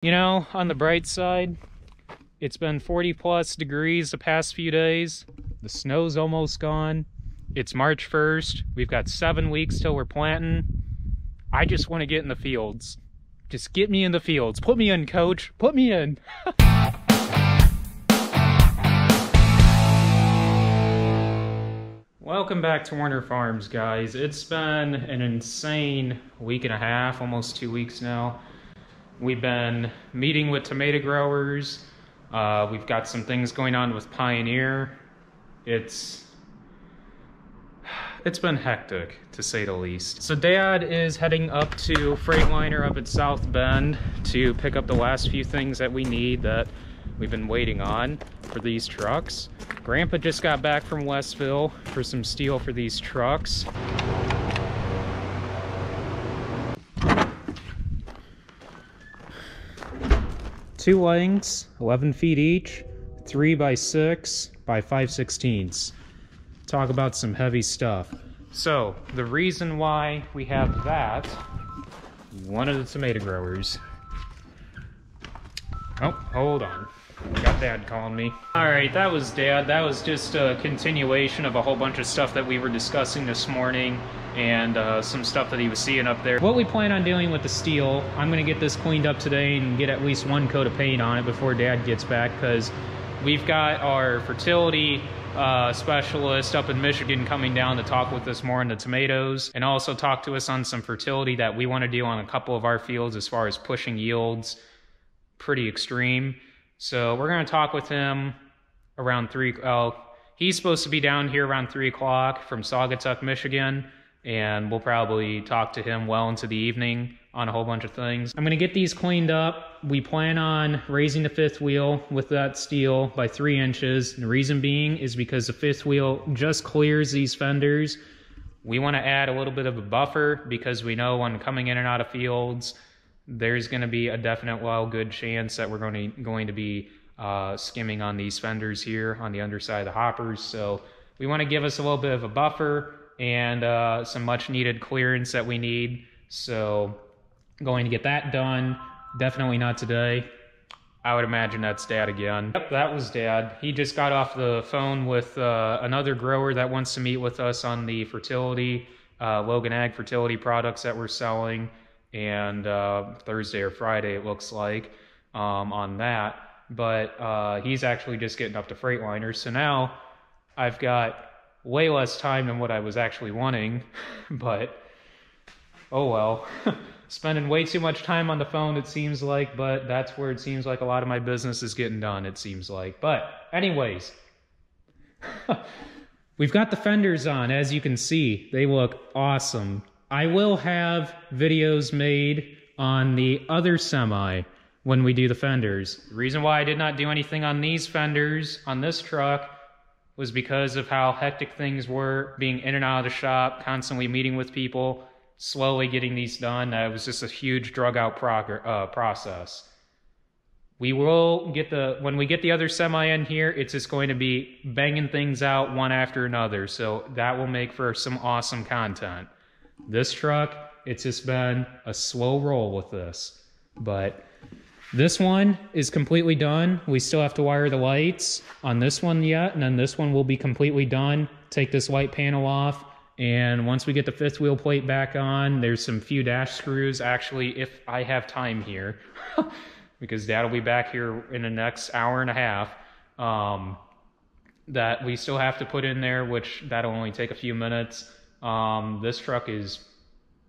You know, on the bright side, it's been 40+ degrees the past few days. The snow's almost gone. It's March 1st. We've got 7 weeks till we're planting. I just want to get in the fields. Just get me in the fields. Put me in, coach. Put me in. Welcome back to Werner Farms, guys. It's been an insane week and a half, almost 2 weeks now. We've been meeting with tomato growers. We've got some things going on with Pioneer. It's been hectic, to say the least. So Dad is heading up to Freightliner up at South Bend to pick up the last few things that we need that we've been waiting on for these trucks. Grandpa just got back from Westville for some steel for these trucks. Two lengths, 11 feet each, 3 by 6 by 5/16. Talk about some heavy stuff. So, the reason why we have that, one of the tomato growers. Oh, hold on. Got Dad calling me. Alright, that was Dad. That was just a continuation of a whole bunch of stuff that we were discussing this morning, and some stuff that he was seeing up there. What we plan on doing with the steel, I'm going to get this cleaned up today and get at least one coat of paint on it before Dad gets back, because we've got our fertility specialist up in Michigan coming down to talk with us more on the tomatoes, and also talk to us on some fertility that we want to do on a couple of our fields as far as pushing yields pretty extreme. So we're going to talk with him around he's supposed to be down here around 3 o'clock from Saugatuck, Michigan, and we'll probably talk to him well into the evening on a whole bunch of things. I'm going to get these cleaned up. We plan on raising the fifth wheel with that steel by 3 inches. And the reason being is because the fifth wheel just clears these fenders. We want to add a little bit of a buffer because we know when coming in and out of fields, there's going to be a definite, good chance that we're going to be skimming on these fenders here on the underside of the hoppers. So we want to give us a little bit of a buffer and some much needed clearance that we need. So going to get that done. Definitely not today. I would imagine that's Dad again. Yep, that was Dad. He just got off the phone with another grower that wants to meet with us on the fertility, Logan Ag fertility products that we're selling. And Thursday or Friday, it looks like, on that. But he's actually just getting up to Freightliner. So now I've got way less time than what I was actually wanting. But, oh well. Spending way too much time on the phone, it seems like. But that's where it seems like a lot of my business is getting done, it seems like. But anyways, we've got the fenders on, as you can see. They look awesome. I will have videos made on the other semi when we do the fenders. The reason why I did not do anything on these fenders on this truck was because of how hectic things were, being in and out of the shop, constantly meeting with people, slowly getting these done. It was just a huge drug out process. We will get when we get the other semi in here, it's just going to be banging things out one after another. So that will make for some awesome content. This truck, it's just been a slow roll with this, but this one is completely done. We still have to wire the lights on this one yet, and then this one will be completely done. Take this light panel off, and once we get the fifth wheel plate back on, there's some few dash screws, actually, if I have time here, because Dad will be back here in the next hour and a half, that we still have to put in there, which that'll only take a few minutes. This truck is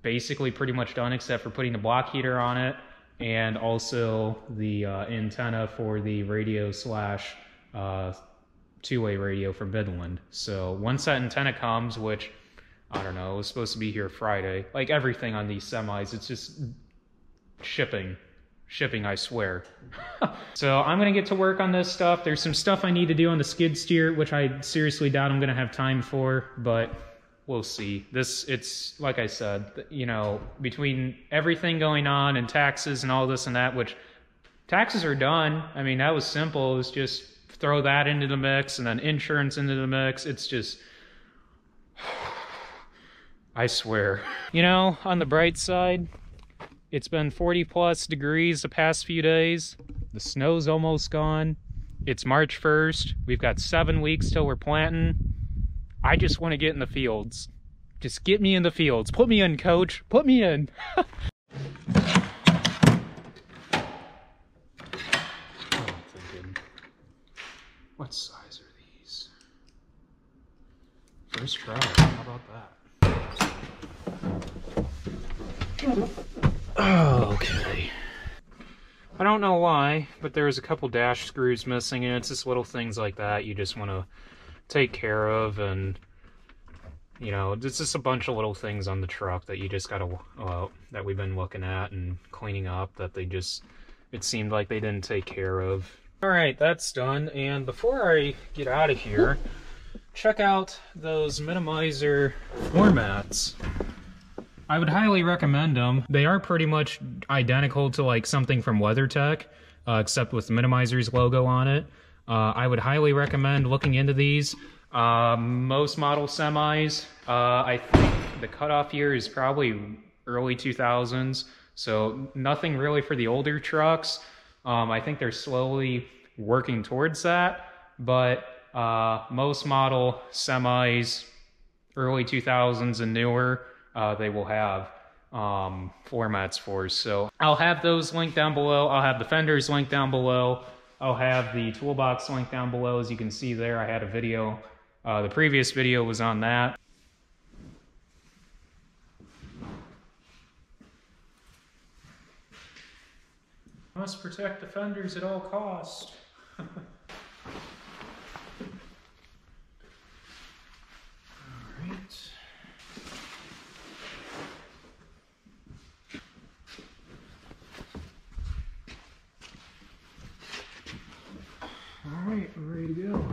basically pretty much done except for putting the block heater on it and also the antenna for the radio slash two-way radio from Midland. So once that antenna comes, which I don't know, it was supposed to be here Friday, like everything on these semis, it's just shipping, I swear. So I'm going to get to work on this stuff. There's some stuff I need to do on the skid steer, which I seriously doubt I'm going to have time for, but we'll see. It's like I said, you know, between everything going on and taxes and all this and that, which taxes are done. I mean, that was simple. It was just throw that into the mix and then insurance into the mix. It's just, I swear. You know, on the bright side, It's been 40+ degrees the past few days. The snow's almost gone. It's March 1st. We've got 7 weeks till we're planting. I just want to get in the fields. Just get me in the fields. Put me in, coach. Put me in. What size are these? First try. How about that? Oh, okay. I don't know why, but there's a couple dash screws missing, and it's just little things like that you just want to take care of, and you know, it's just a bunch of little things on the truck that you just gotta, that we've been looking at and cleaning up that they just, it seemed like they didn't take care of. Alright, that's done, and before I get out of here, check out those minimizer floor mats. I would highly recommend them. They are pretty much identical to like something from WeatherTech, except with the minimizer's logo on it. I would highly recommend looking into these. Most model semis, I think the cutoff year is probably early 2000s, so nothing really for the older trucks. I think they're slowly working towards that, but most model semis, early 2000s and newer, they will have floor mats for. So I'll have those linked down below. I'll have the fenders linked down below. I'll have the toolbox linked down below. As you can see there, I had a video. The previous video was on that. Must protect the fenders at all costs. All right. All right, we're ready to go.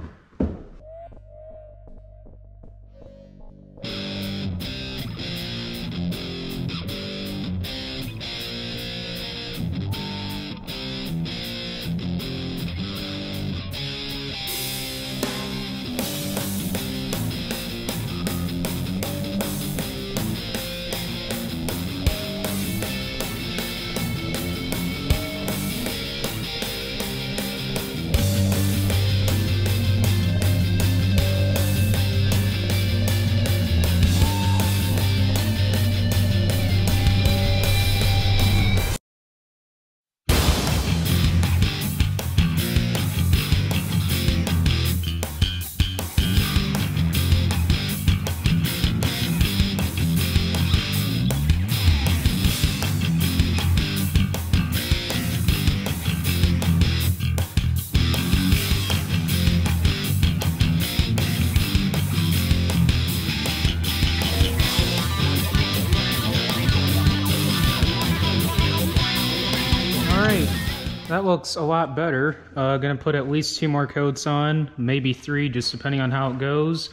That looks a lot better. Gonna put at least 2 more coats on, maybe 3, just depending on how it goes.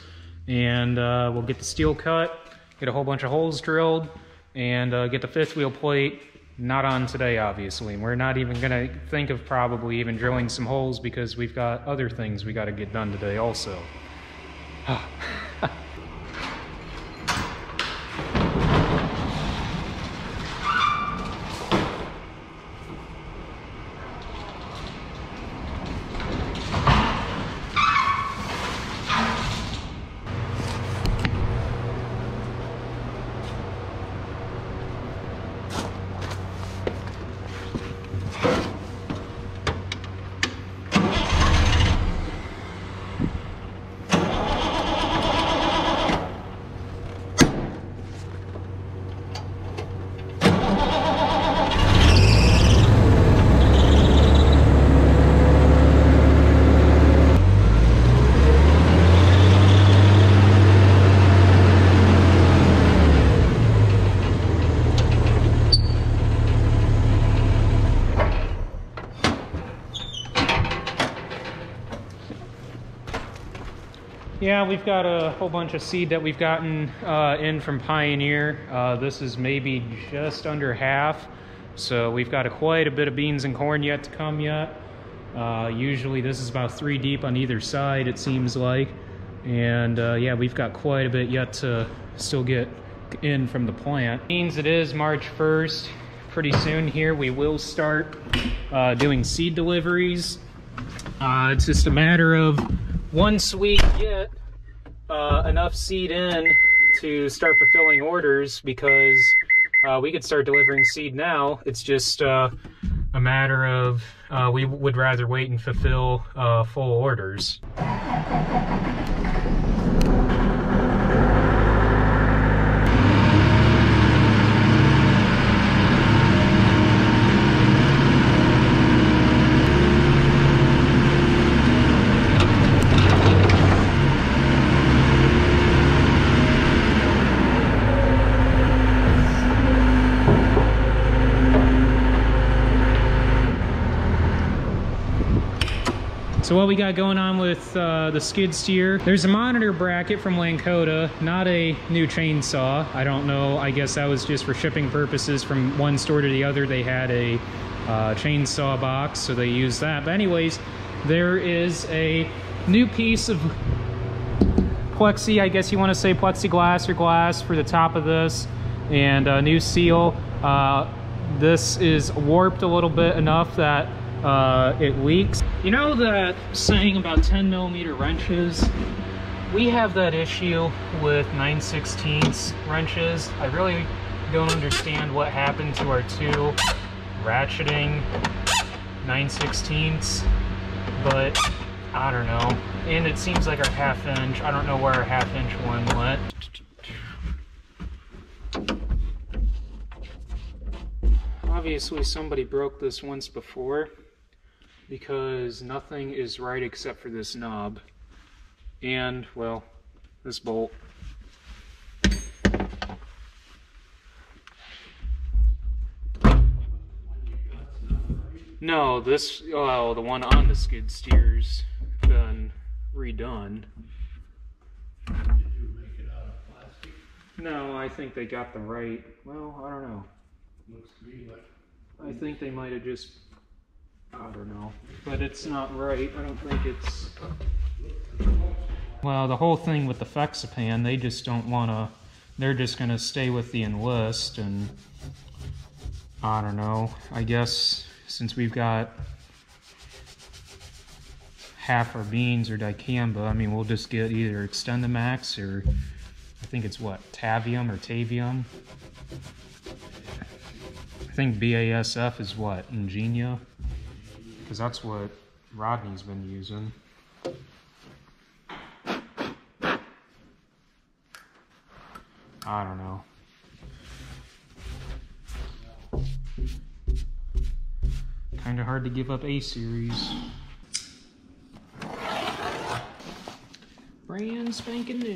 And we'll get the steel cut, get a whole bunch of holes drilled, and get the 5th wheel plate. Not on today, obviously. We're not even gonna think of probably even drilling some holes because we've got other things we gotta get done today also. Yeah, we've got a whole bunch of seed that we've gotten in from Pioneer. This is maybe just under half, so we've got quite a bit of beans and corn yet to come yet. Usually this is about 3 deep on either side, it seems like. And yeah, we've got quite a bit yet to still get in from the plant. Means it is March 1st. pretty soon here we will start doing seed deliveries. It's just a matter of once we get enough seed in to start fulfilling orders, because we could start delivering seed now. It's just a matter of we would rather wait and fulfill full orders. So what we got going on with the skid steer, there's a monitor bracket from Lankota, not a new chainsaw. I don't know, I guess that was just for shipping purposes from one store to the other. They had a chainsaw box, so they used that. But anyways, there is a new piece of plexi, I guess you want to say plexiglass or glass for the top of this, and a new seal. This is warped a little bit enough that it leaks. You know that saying about 10mm wrenches? We have that issue with 9/16 wrenches. I really don't understand what happened to our two ratcheting 9/16, but I don't know. And it seems like our 1/2 inch, I don't know where our 1/2 inch one went. Obviously somebody broke this once before, because nothing is right except for this knob and, well, this bolt. No, this, oh, the one on the skid steer's been redone. Did you make it out of plastic? No, I think they got the right, well, I don't know. Looks to me like... I think they might have just, I don't know, but it's not right. I don't think it's... Well, the whole thing with the Flexipan, they just don't want to... They're just going to stay with the Enlist, and I don't know. I guess since we've got half our beans or dicamba, I mean, we'll just get either Extendamax or I think it's what, Tavium or Tavium. I think BASF is what, Ingenia? Because that's what Rodney's been using. I don't know. Kind of hard to give up A series. Brand spanking new.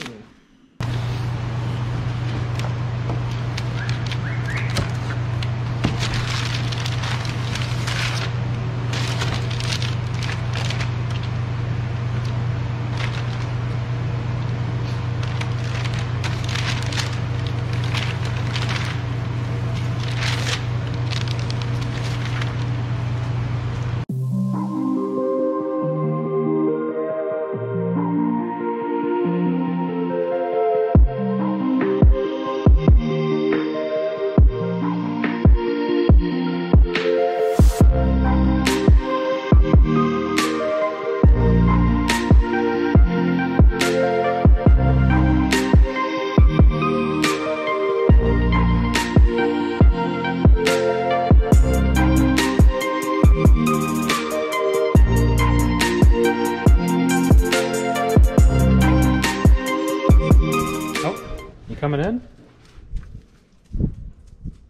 Coming in?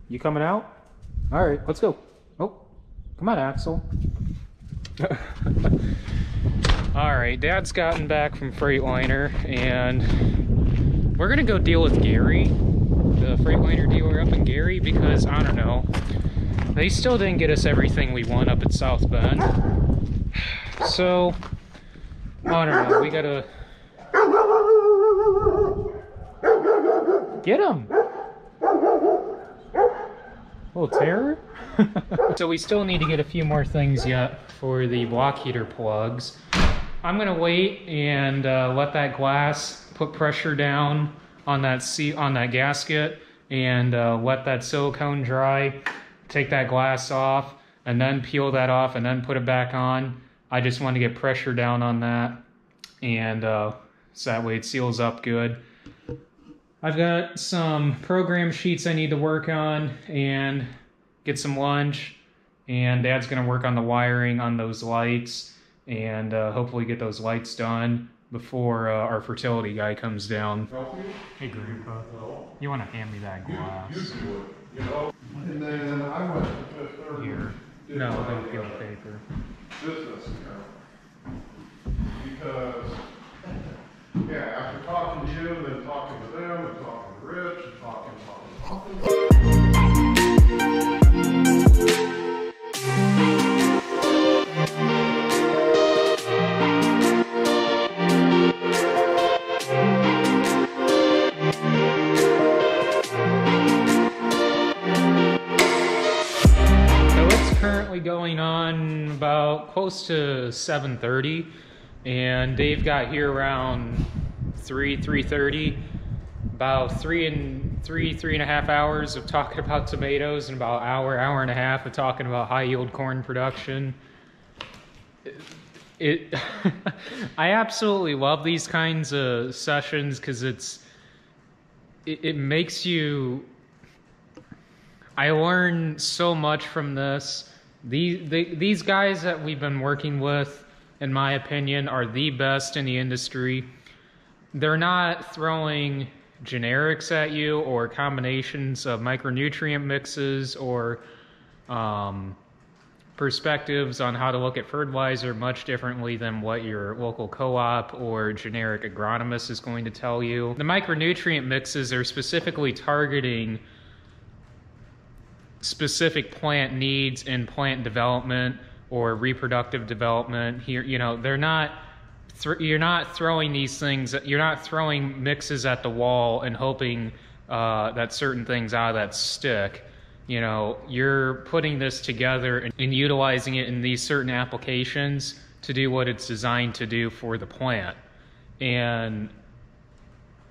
You coming out? All right, let's go. Oh, come on, Axel. All right, Dad's gotten back from Freightliner, and we're gonna go deal with Gary, the Freightliner dealer up in Gary, because I don't know, they still didn't get us everything we want up at South Bend. So I don't know, we gotta get him. Little terror. So we still need to get a few more things yet for the block heater plugs. I'm gonna wait and let that glass put pressure down on that gasket and let that silicone dry. take that glass off and then peel that off and then put it back on. I just want to get pressure down on that, and so that way it seals up good. I've got some program sheets I need to work on and get some lunch, and Dad's going to work on the wiring on those lights and hopefully get those lights done before our fertility guy comes down. Hey Grandpa, you want to hand me that glass? And then I went to Fifth Third. Here. No, don't feel the paper. Business account. Because, yeah, after talking to you, then talking to them, and talking to Rich, and talking. Going on about close to 7:30, and Dave got here around 3:30. About three and a half hours of talking about tomatoes, and about hour and a half of talking about high yield corn production. I absolutely love these kinds of sessions because it makes you. I learn so much from this. These guys that we've been working with, in my opinion, are the best in the industry. They're not throwing generics at you or combinations of micronutrient mixes or perspectives on how to look at fertilizer much differently than what your local co-op or generic agronomist is going to tell you. The micronutrient mixes are specifically targeting specific plant needs in plant development or reproductive development. Here, they're not. You're not throwing these things. You're not throwing mixes at the wall and hoping that certain things out of that stick. You're putting this together and utilizing it in these certain applications to do what it's designed to do for the plant, and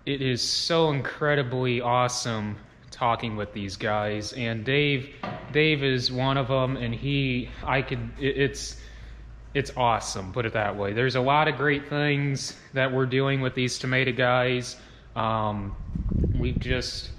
it is so incredibly awesome talking with these guys. And Dave is one of them, and it's awesome, put it that way. There's a lot of great things that we're doing with these tomato guys. We've just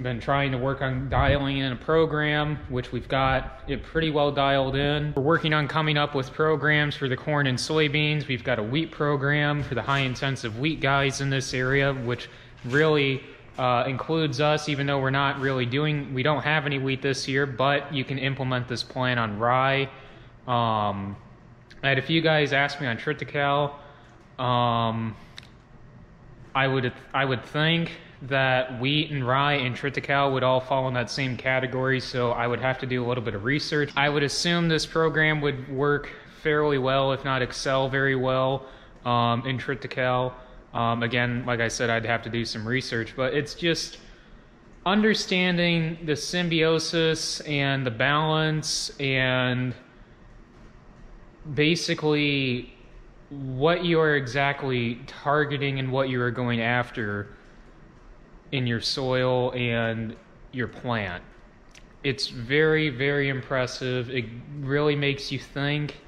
been trying to work on dialing in a program, which we've got it pretty well dialed in. We're working on coming up with programs for the corn and soybeans. We've got a wheat program for the high intensive wheat guys in this area, which really includes us, even though we don't have any wheat this year, but you can implement this plan on rye. I had a few guys ask me on triticale. I would think that wheat and rye and triticale would all fall in that same category, so I would have to do a little bit of research. I would assume this program would work fairly well, if not excel very well, in triticale. Again, like I said, I'd have to do some research, but it's just understanding the symbiosis and the balance and basically what you are exactly targeting and what you are going after in your soil and your plant. It's very, very impressive. It really makes you think,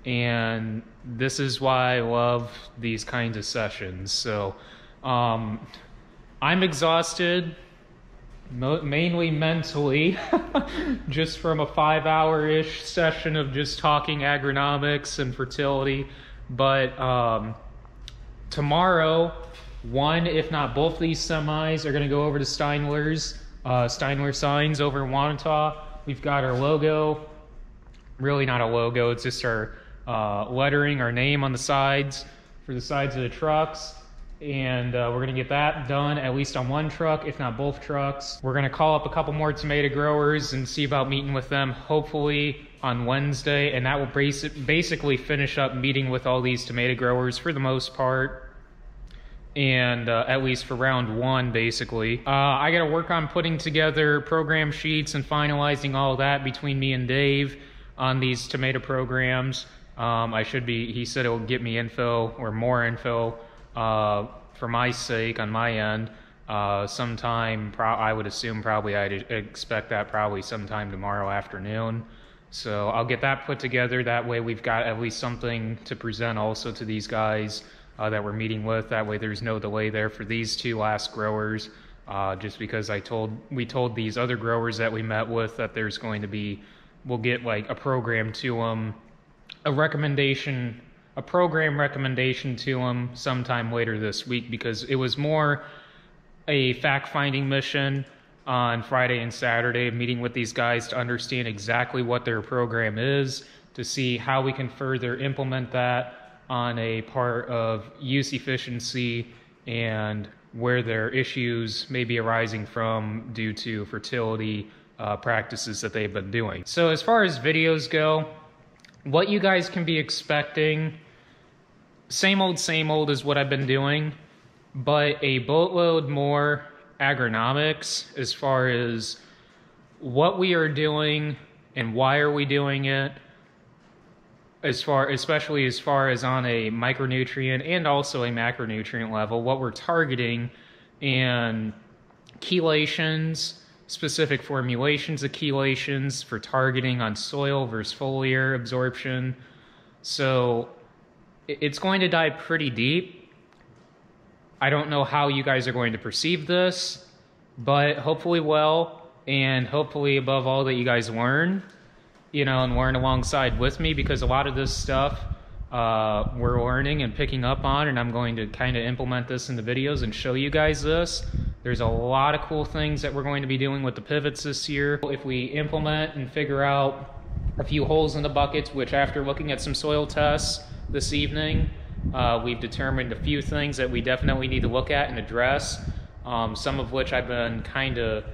and this is why I love these kinds of sessions. So I'm exhausted, mainly mentally, just from a 5-hour-ish session of just talking agronomics and fertility. But tomorrow, one, if not both these semis are going to go over to Steinler's, Steinler Signs over in Wanata. We've got our logo, really not a logo, it's just our lettering, our name on the sides for the sides of the trucks. And we're going to get that done at least on one truck, if not both trucks. We're going to call up a couple more tomato growers and see about meeting with them, hopefully on Wednesday, and that will basically finish up meeting with all these tomato growers for the most part, and at least for round one, basically. I got to work on putting together program sheets and finalizing all that between me and Dave on these tomato programs. He said it will get me info or more info for my sake on my end sometime, I would assume probably I'd expect that probably sometime tomorrow afternoon. So I'll get that put together. That way we've got at least something to present also to these guys that we're meeting with. That way there's no delay there for these two last growers. Just because we told these other growers that we met with that there's going to be, we'll get like a program to them, a program recommendation to them sometime later this week, because it was more a fact-finding mission on Friday and Saturday, meeting with these guys to understand exactly what their program is, to see how we can further implement that on a part of use efficiency and where their issues may be arising from due to fertility practices that they've been doing. So as far as videos go, what you guys can be expecting, same old is what I've been doing, but a boatload more agronomics as far as what we are doing and why are we doing it, especially as far as on a micronutrient and also a macronutrient level, what we're targeting, and chelations, specific formulations of chelations for targeting on soil versus foliar absorption. So it's going to dive pretty deep. I don't know how you guys are going to perceive this, but hopefully well, and hopefully above all that you guys learn, and learn alongside with me, because a lot of this stuff we're learning and picking up on, and I'm going to kind of implement this in the videos and show you guys this. There's a lot of cool things that we're going to be doing with the pivots this year. If we implement and figure out a few holes in the buckets, which after looking at some soil tests this evening, we've determined a few things that we definitely need to look at and address, some of which I've been kind of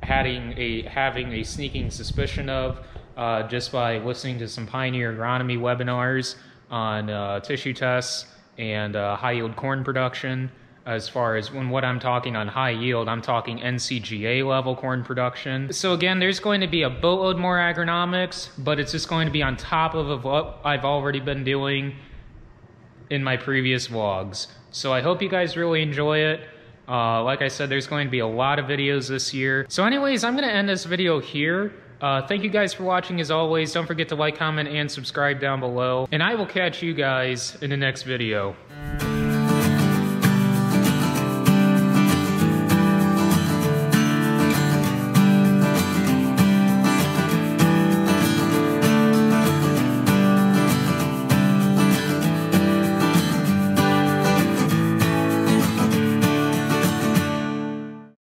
having a sneaking suspicion of just by listening to some Pioneer Agronomy webinars on tissue tests and high yield corn production. As far as what I'm talking on high yield, I'm talking NCGA level corn production. So again, there's going to be a boatload more agronomics, but it's just going to be on top of what I've already been doing in my previous vlogs. So I hope you guys really enjoy it. Like I said, there's going to be a lot of videos this year. So anyways, I'm going to end this video here. Thank you guys for watching as always. Don't forget to like, comment, and subscribe down below. And I will catch you guys in the next video.